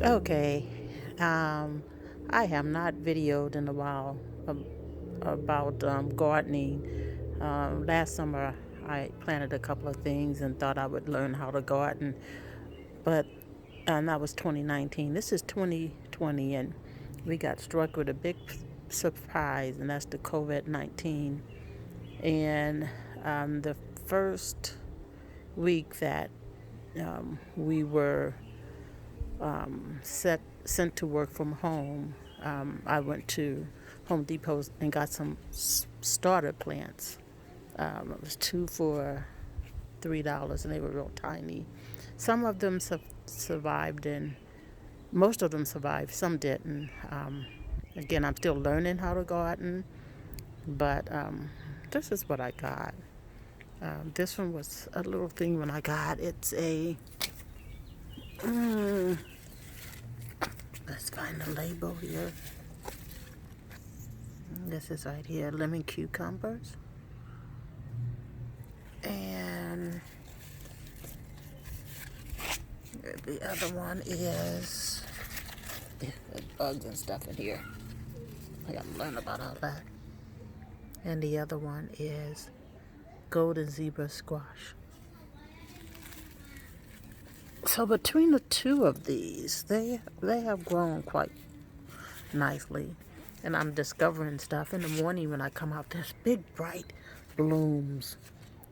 Okay, um, I have not videoed in a while about gardening. Last summer, I planted a couple of things and thought I would learn how to garden, but that was 2019. This is 2020, and we got struck with a big surprise, and that's the COVID-19. And the first week that we were sent to work from home, I went to Home Depot and got some starter plants. It was two for $3, and they were real tiny. Some of them survived, and most of them survived. Some didn't. Again, I'm still learning how to garden, but this is what I got. This one was a little thing when I got. It's a let's find the label here. This is right here, lemon cucumbers. And the other one is bugs and stuff in here. I gotta learn about all that. And the other one is golden zebra squash. So between the two of these, they have grown quite nicely. And I'm discovering stuff in the morning when I come out. There's big bright blooms,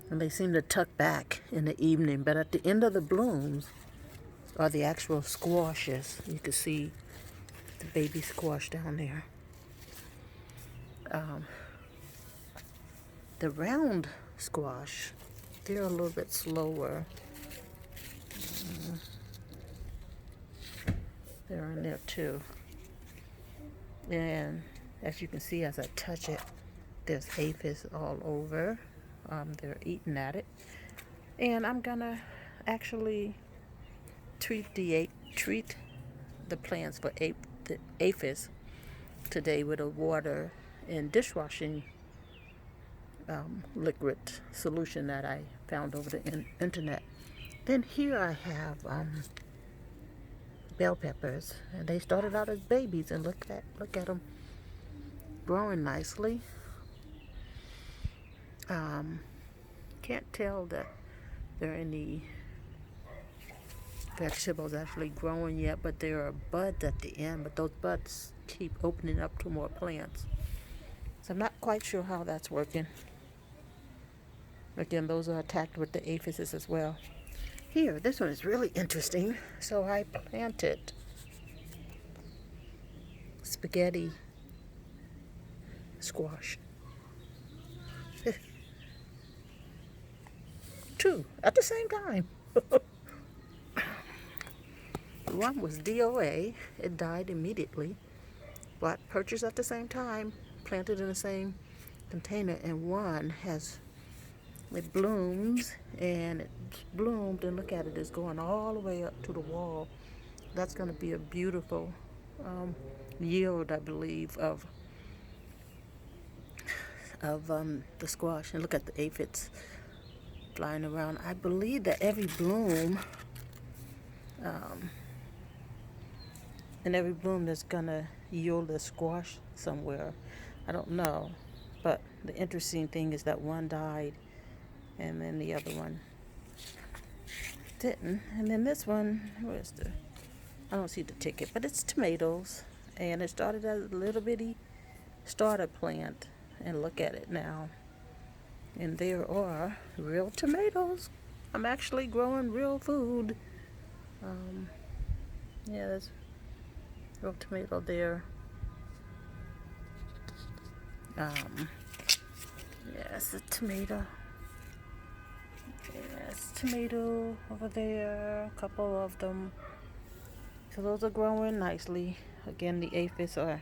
and they seem to tuck back in the evening. But at the end of the blooms are the actual squashes. You can see the baby squash down there. The round squash, they're a little bit slower. They're in there too. And as you can see, as I touch it, there's aphids all over. They're eating at it. And I'm gonna actually treat the plants for the aphids today with a water and dishwashing liquid solution that I found over the internet. Then here I have bell peppers, and they started out as babies, and look at them growing nicely. Can't tell that there are any vegetables actually growing yet, but there are buds at the end. But those buds keep opening up to more plants, so I'm not quite sure how that's working. Again, those are attacked with the aphids as well. Here, this one is really interesting. So I planted spaghetti squash. Two at the same time. One was DOA, it died immediately, but purchased at the same time, planted in the same container, and one it blooms, and it's bloomed, and look at it, it's going all the way up to the wall. That's going to be a beautiful yield, I believe, of the squash. And look at the aphids flying around. I believe that every bloom and every bloom that's gonna yield a squash somewhere. I don't know, but the interesting thing is that one died, and then the other one didn't. And then this one, where's the? I don't see the ticket, but it's tomatoes, and it started as a little bitty starter plant, and look at it now. And there are real tomatoes. I'm actually growing real food. Yeah, there's real tomato there. Yes, a tomato. Yes, tomato over there. A couple of them. So those are growing nicely. Again, the aphids are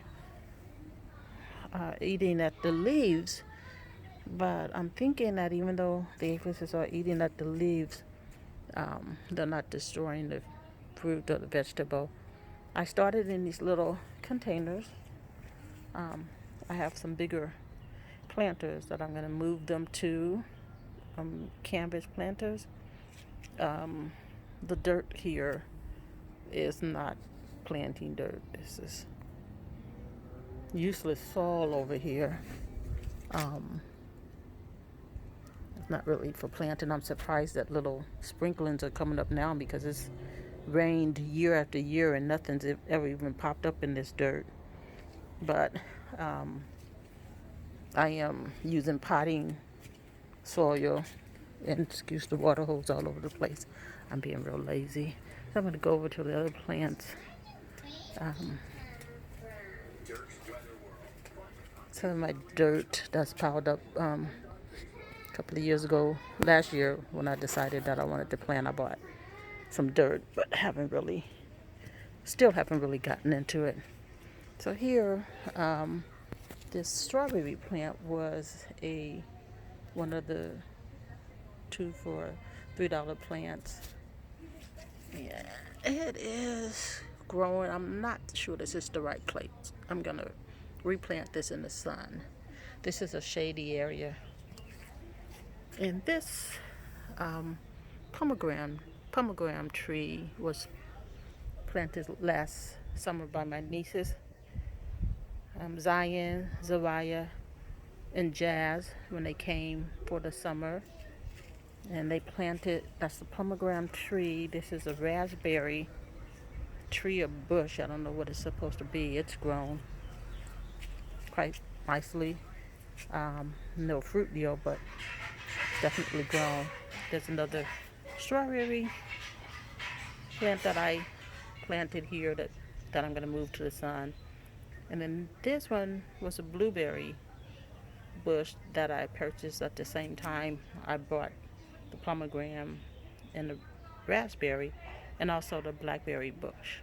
eating at the leaves. But I'm thinking that even though the aphids are eating at the leaves, they're not destroying the fruit or the vegetable. I started in these little containers. I have some bigger planters that I'm going to move them to, canvas planters. The dirt here is not planting dirt. This is useless soil over here. It's not really for planting. I'm surprised that little sprinklings are coming up now because it's rained year after year and nothing's ever even popped up in this dirt. But I am using potting soil, and excuse the water hose all over the place. I'm being real lazy. So I'm going to go over to the other plants. Some of my dirt that's piled up a couple of years ago. Last year when I decided that I wanted to plant, I bought some dirt, but still haven't really gotten into it. So here, this strawberry plant was one of the 2 for $3 plants. Yeah, it is growing. I'm not sure this is the right place. I'm gonna replant this in the sun. This is a shady area. And this pomegranate tree was planted last summer by my nieces, Zion, Zawaya, and Jazz, when they came for the summer. And they planted, that's the pomegranate tree. This is a raspberry tree or bush. I don't know what it's supposed to be. It's grown quite nicely. No fruit deal, but definitely grown. There's another strawberry plant that I planted here that I'm going to move to the sun. And then this one was a blueberry bush that I purchased at the same time I bought the pomegranate and the raspberry, and also the blackberry bush.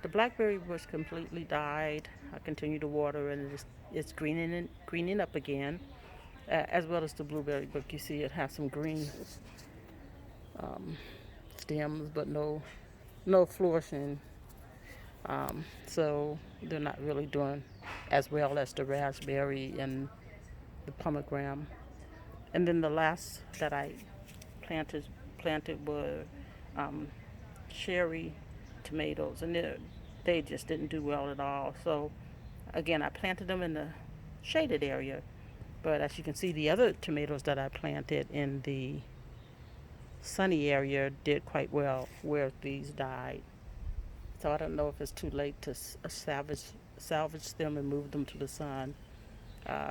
The blackberry bush completely died. I continue to water, and it's greening up again, as well as the blueberry bush. You see, it has some green stems, but no flourishing. So they're not really doing as well as the raspberry and the pomegranate. And then the last that I planted were cherry tomatoes, and they just didn't do well at all. So again, I planted them in the shaded area, but as you can see, the other tomatoes that I planted in the sunny area did quite well, where these died. So I don't know if it's too late to salvage them and move them to the sun.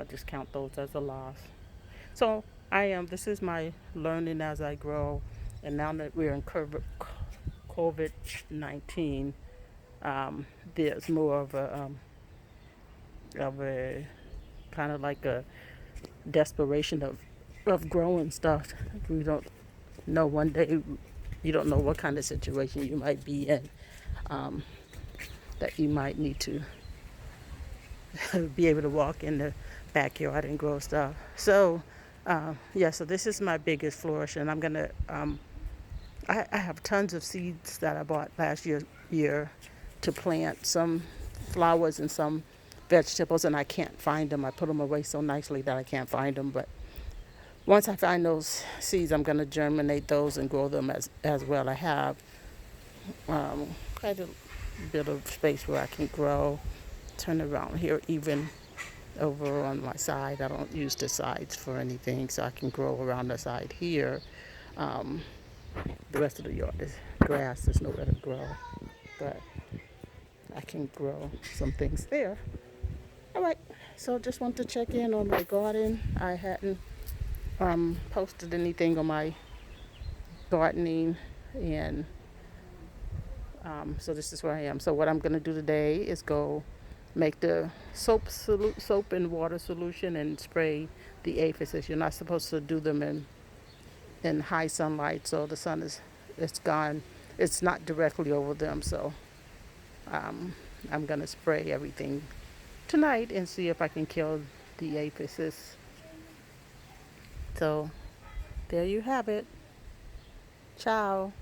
Just count those as a loss. So this is my learning as I grow, and now that we're in COVID-19, there's more of a kind of like a desperation of growing stuff. We don't know, one day you don't know what kind of situation you might be in, that you might need to be able to walk in the backyard and grow stuff. So so this is my biggest flourish, and I'm gonna I have tons of seeds that I bought last year to plant, some flowers and some vegetables, and I can't find them. I put them away so nicely that I can't find them, but once I find those seeds, I'm going to germinate those and grow them as well. I have quite a bit of space where I can grow. Turn around here, even over on my side. I don't use the sides for anything, so I can grow around the side here. The rest of the yard is grass. There's nowhere to grow, but I can grow some things there. All right, so just want to check in on my garden. I hadn't posted anything on my gardening, and so this is where I am. So what I'm going to do today is go make the soap and water solution and spray the aphids. You're not supposed to do them in high sunlight, so the sun it's gone. It's not directly over them, so I'm going to spray everything tonight and see if I can kill the aphids. So there you have it. Ciao.